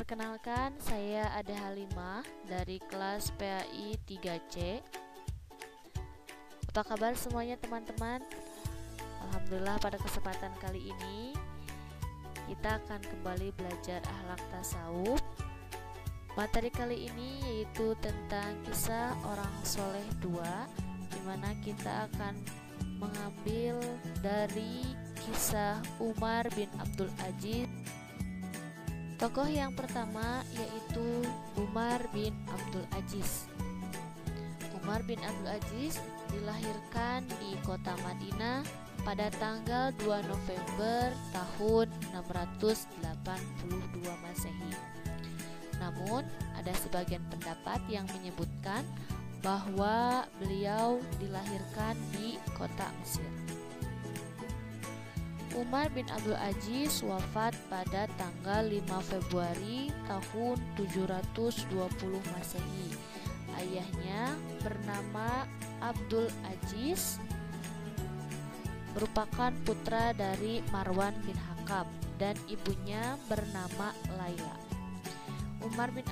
Perkenalkan, saya Ade Halimah dari kelas PAI 3C. Apa kabar semuanya teman-teman? Alhamdulillah pada kesempatan kali ini kita akan kembali belajar akhlak tasawuf. Materi kali ini yaitu tentang kisah orang soleh 2, di mana kita akan mengambil dari kisah Umar bin Abdul Aziz. Tokoh yang pertama yaitu Umar bin Abdul Aziz. Umar bin Abdul Aziz dilahirkan di kota Madinah pada tanggal 2 November tahun 682 Masehi. Namun, ada sebagian pendapat yang menyebutkan bahwa beliau dilahirkan di kota Mesir. Umar bin Abdul Aziz wafat pada tanggal 5 Februari tahun 720 Masehi. Ayahnya bernama Abdul Aziz, merupakan putra dari Marwan bin Hakam, dan ibunya bernama Laila. Umar bin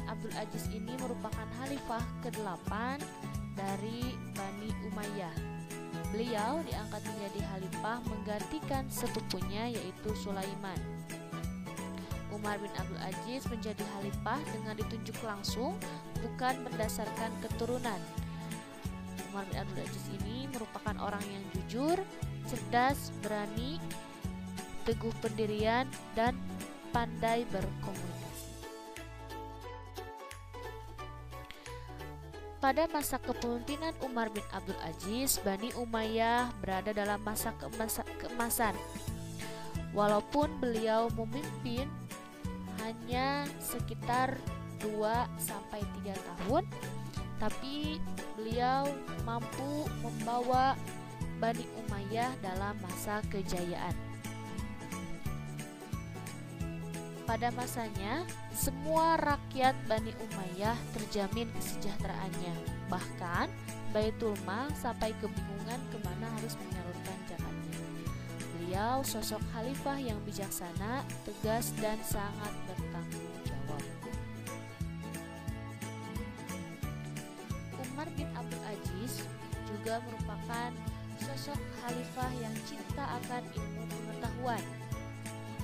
Abdul Aziz ini merupakan khalifah ke-8 dari Bani Umayyah. Beliau diangkat menjadi khalifah menggantikan sepupunya yaitu Sulaiman. Umar bin Abdul Aziz menjadi khalifah dengan ditunjuk langsung, bukan berdasarkan keturunan. Umar bin Abdul Aziz ini merupakan orang yang jujur, cerdas, berani, teguh pendirian, dan pandai berkomunikasi. Pada masa kepemimpinan Umar bin Abdul Aziz, Bani Umayyah berada dalam masa keemasan. Walaupun beliau memimpin hanya sekitar 2-3 tahun, tapi beliau mampu membawa Bani Umayyah dalam masa kejayaan. Pada masanya, semua rakyat Bani Umayyah terjamin kesejahteraannya. Bahkan, Baitul Mal sampai kebingungan kemana harus menyalurkan zakatnya. Beliau sosok khalifah yang bijaksana, tegas, dan sangat bertanggung jawab. Umar bin Abdul Aziz juga merupakan sosok khalifah yang cinta akan ilmu pengetahuan.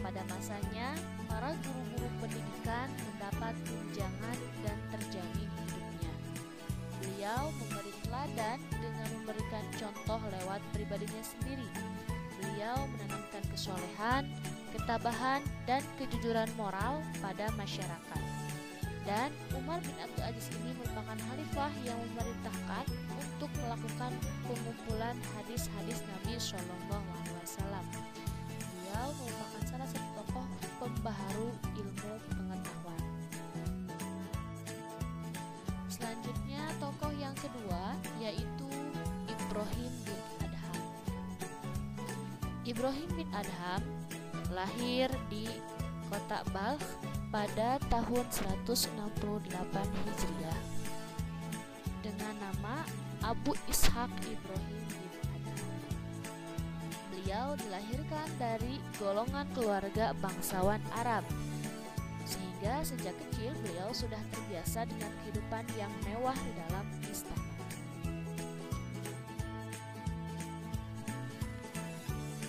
Pada masanya, para guru-guru pendidikan mendapat tunjangan dan terjamin hidupnya. Beliau memberi teladan dengan memberikan contoh lewat pribadinya sendiri. Beliau menanamkan kesolehan, ketabahan, dan kejujuran moral pada masyarakat. Dan Umar bin Abdul Aziz ini merupakan khalifah yang memerintahkan untuk melakukan pengumpulan hadis-hadis Nabi Shallallahu Alaihi Wasallam. Beliau merupakan salah satu tokoh pembaharu ilmu pengetahuan. Selanjutnya, tokoh yang kedua yaitu Ibrahim bin Adham. Ibrahim bin Adham lahir di kota Balkh pada tahun 168 Hijriah dengan nama Abu Ishaq Ibrahim bin Adham. Beliau dilahirkan dari golongan keluarga bangsawan Arab, sehingga sejak kecil beliau sudah terbiasa dengan kehidupan yang mewah di dalam istana.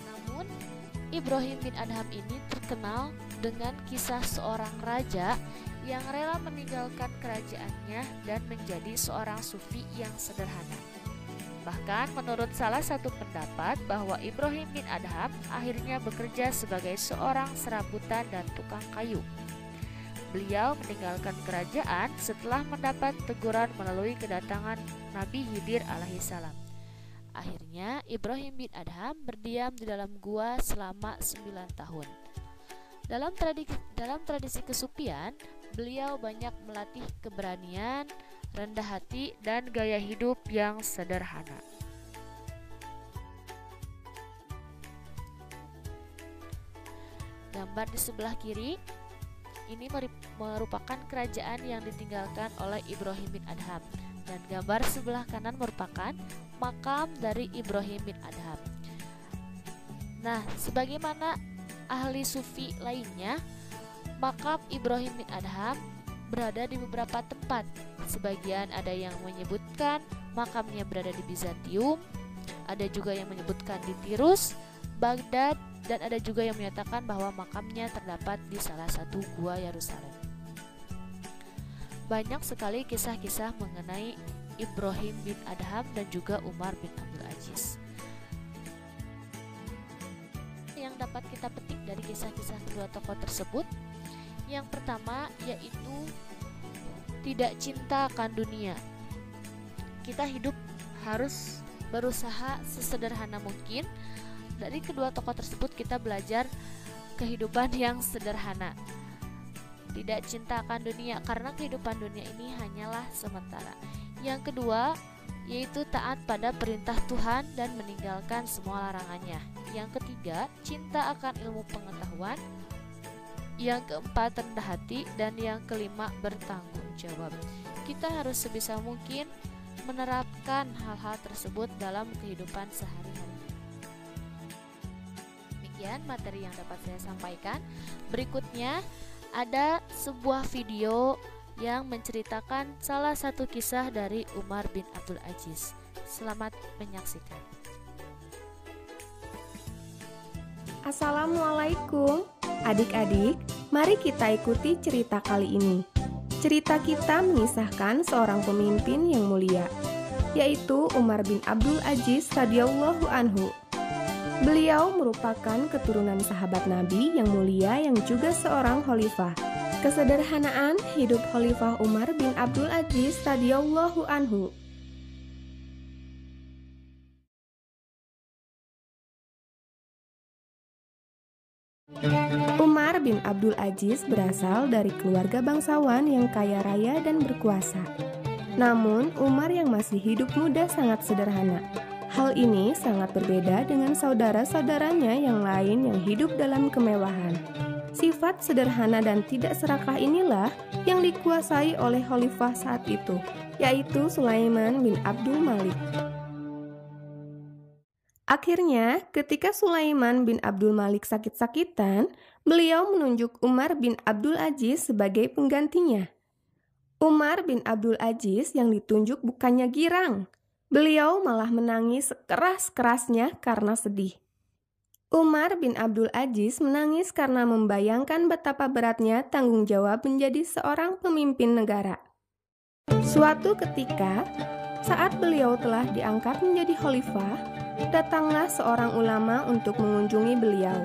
Namun, Ibrahim bin Adham ini terkenal dengan kisah seorang raja yang rela meninggalkan kerajaannya dan menjadi seorang sufi yang sederhana. Bahkan menurut salah satu pendapat bahwa Ibrahim bin Adham akhirnya bekerja sebagai seorang serabutan dan tukang kayu. Beliau meninggalkan kerajaan setelah mendapat teguran melalui kedatangan Nabi Khidir alaihissalam. Akhirnya Ibrahim bin Adham berdiam di dalam gua selama 9 tahun. Dalam tradisi kesufian, beliau banyak melatih keberanian, rendah hati, dan gaya hidup yang sederhana. Gambar di sebelah kiri ini merupakan kerajaan yang ditinggalkan oleh Ibrahim bin Adham, dan gambar sebelah kanan merupakan makam dari Ibrahim bin Adham. Nah, sebagaimana ahli sufi lainnya, Makam Ibrahim bin Adham berada di beberapa tempat. Sebagian ada yang menyebutkan makamnya berada di Bizantium, ada juga yang menyebutkan di Tirus, Baghdad, dan ada juga yang menyatakan bahwa makamnya terdapat di salah satu gua Yerusalem. Banyak sekali kisah-kisah mengenai Ibrahim bin Adham dan juga Umar bin Abdul Aziz. Yang dapat kita petik dari kisah-kisah kedua tokoh tersebut, yang pertama yaitu tidak cinta akan dunia. Kita hidup harus berusaha sesederhana mungkin. Dari kedua tokoh tersebut kita belajar kehidupan yang sederhana. Tidak cinta akan dunia, karena kehidupan dunia ini hanyalah sementara. Yang kedua yaitu taat pada perintah Tuhan dan meninggalkan semua larangannya. Yang ketiga, cinta akan ilmu pengetahuan. Yang keempat, rendah hati. Dan yang kelima, bertanggung jawab. Kita harus sebisa mungkin menerapkan hal-hal tersebut dalam kehidupan sehari-hari. Demikian materi yang dapat saya sampaikan. Berikutnya ada sebuah video yang menceritakan salah satu kisah dari Umar bin Abdul Aziz. Selamat menyaksikan. Assalamualaikum adik-adik, mari kita ikuti cerita kali ini. Cerita kita mengisahkan seorang pemimpin yang mulia, yaitu Umar bin Abdul Aziz radhiyallahu anhu. Beliau merupakan keturunan sahabat Nabi yang mulia yang juga seorang khalifah. Kesederhanaan hidup Khalifah Umar bin Abdul Aziz radhiyallahu anhu. Umar bin Abdul Aziz berasal dari keluarga bangsawan yang kaya raya dan berkuasa. Namun, Umar yang masih hidup muda sangat sederhana. Hal ini sangat berbeda dengan saudara-saudaranya yang lain yang hidup dalam kemewahan. Sifat sederhana dan tidak serakah inilah yang dikuasai oleh khalifah saat itu, yaitu Sulaiman bin Abdul Malik. Akhirnya, ketika Sulaiman bin Abdul Malik sakit-sakitan, beliau menunjuk Umar bin Abdul Aziz sebagai penggantinya. Umar bin Abdul Aziz yang ditunjuk bukannya girang, beliau malah menangis sekeras-kerasnya karena sedih. Umar bin Abdul Aziz menangis karena membayangkan betapa beratnya tanggung jawab menjadi seorang pemimpin negara. Suatu ketika, saat beliau telah diangkat menjadi khalifah, datanglah seorang ulama untuk mengunjungi beliau.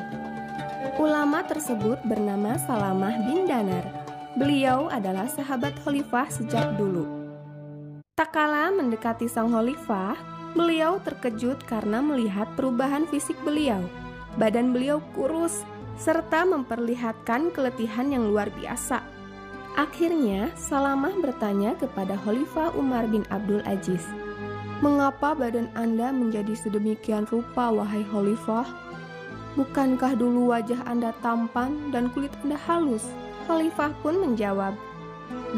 Ulama tersebut bernama Salamah bin Danar. Beliau adalah sahabat khalifah sejak dulu. Tak kala mendekati sang khalifah, beliau terkejut karena melihat perubahan fisik beliau. Badan beliau kurus, serta memperlihatkan keletihan yang luar biasa. Akhirnya, Salamah bertanya kepada Khalifah Umar bin Abdul Aziz, "Mengapa badan Anda menjadi sedemikian rupa, wahai Khalifah? Bukankah dulu wajah Anda tampan dan kulit Anda halus?" Khalifah pun menjawab,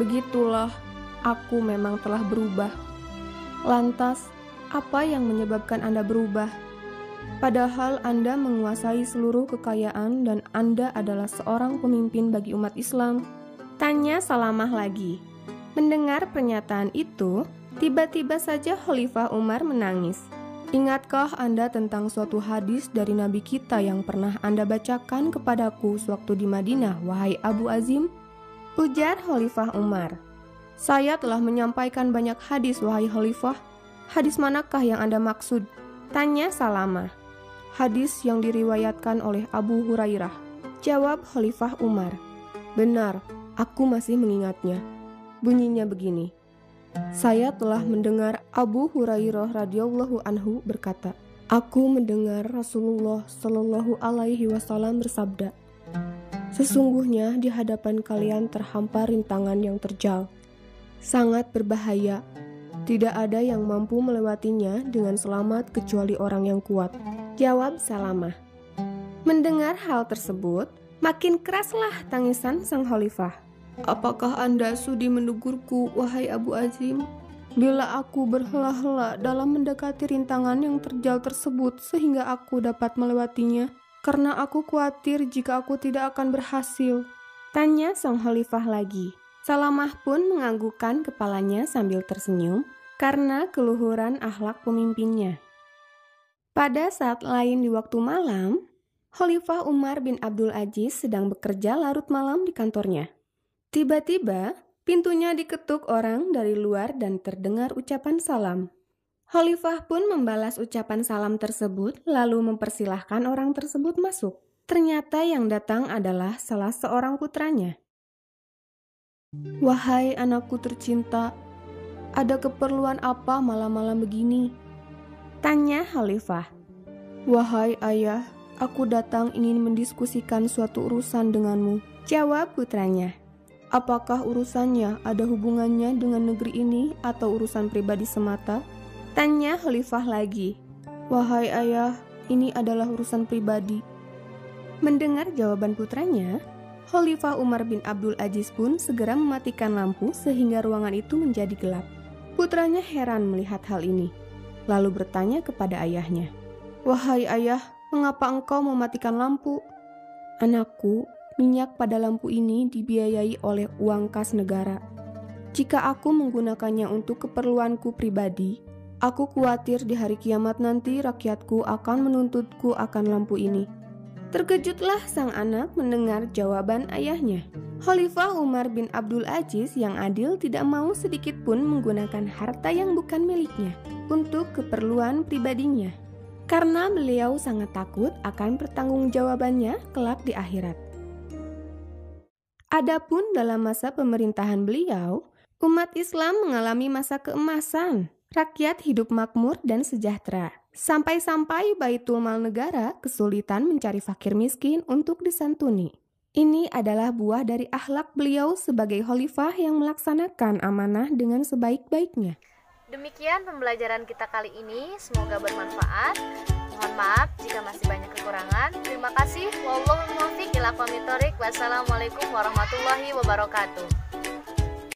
"Begitulah, aku memang telah berubah." "Lantas, apa yang menyebabkan Anda berubah? Padahal Anda menguasai seluruh kekayaan dan Anda adalah seorang pemimpin bagi umat Islam," tanya Salamah lagi. Mendengar pernyataan itu, tiba-tiba saja Khalifah Umar menangis. "Ingatkah Anda tentang suatu hadis dari Nabi kita yang pernah Anda bacakan kepadaku sewaktu di Madinah, wahai Abu Azim?" Ujar Khalifah Umar, "Saya telah menyampaikan banyak hadis, wahai Khalifah. Hadis manakah yang Anda maksud?" tanya Salamah. "Hadis yang diriwayatkan oleh Abu Hurairah," jawab Khalifah Umar. "Benar, aku masih mengingatnya. Bunyinya begini. Saya telah mendengar Abu Hurairah radhiyallahu anhu berkata, aku mendengar Rasulullah shallallahu alaihi wasallam bersabda, sesungguhnya di hadapan kalian terhampar rintangan yang terjal, sangat berbahaya. Tidak ada yang mampu melewatinya dengan selamat kecuali orang yang kuat," jawab Salamah. Mendengar hal tersebut, makin keraslah tangisan sang khalifah. "Apakah Anda sudi menegurku, wahai Abu Azim? Bila aku berhela-hela dalam mendekati rintangan yang terjal tersebut sehingga aku dapat melewatinya, karena aku khawatir jika aku tidak akan berhasil." Tanya sang khalifah lagi. Salamah pun menganggukkan kepalanya sambil tersenyum karena keluhuran akhlak pemimpinnya. Pada saat lain di waktu malam, Khalifah Umar bin Abdul Aziz sedang bekerja larut malam di kantornya. Tiba-tiba, pintunya diketuk orang dari luar dan terdengar ucapan salam. Khalifah pun membalas ucapan salam tersebut lalu mempersilahkan orang tersebut masuk. Ternyata yang datang adalah salah seorang putranya. "Wahai anakku tercinta, ada keperluan apa malam-malam begini?" tanya Khalifah. "Wahai ayah, aku datang ingin mendiskusikan suatu urusan denganmu," jawab putranya. "Apakah urusannya ada hubungannya dengan negeri ini atau urusan pribadi semata?" tanya Khalifah lagi. "Wahai ayah, ini adalah urusan pribadi." Mendengar jawaban putranya, Khalifah Umar bin Abdul Aziz pun segera mematikan lampu sehingga ruangan itu menjadi gelap. Putranya heran melihat hal ini, lalu bertanya kepada ayahnya, "Wahai ayah, mengapa engkau mematikan lampu?" "Anakku, minyak pada lampu ini dibiayai oleh uang kas negara. Jika aku menggunakannya untuk keperluanku pribadi, aku khawatir di hari kiamat nanti rakyatku akan menuntutku akan lampu ini." Terkejutlah sang anak mendengar jawaban ayahnya. Khalifah Umar bin Abdul Aziz yang adil tidak mau sedikit pun menggunakan harta yang bukan miliknya untuk keperluan pribadinya, karena beliau sangat takut akan pertanggungjawabannya kelak di akhirat. Adapun dalam masa pemerintahan beliau, umat Islam mengalami masa keemasan. Rakyat hidup makmur dan sejahtera. Sampai-sampai Baitul Mal negara kesulitan mencari fakir miskin untuk disantuni. Ini adalah buah dari akhlak beliau sebagai khalifah yang melaksanakan amanah dengan sebaik-baiknya. Demikian pembelajaran kita kali ini, semoga bermanfaat. Mohon maaf jika masih banyak kekurangan. Terima kasih. Wallahul muwaffiq ila aqwamit thoriq. Wassalamualaikum warahmatullahi wabarakatuh.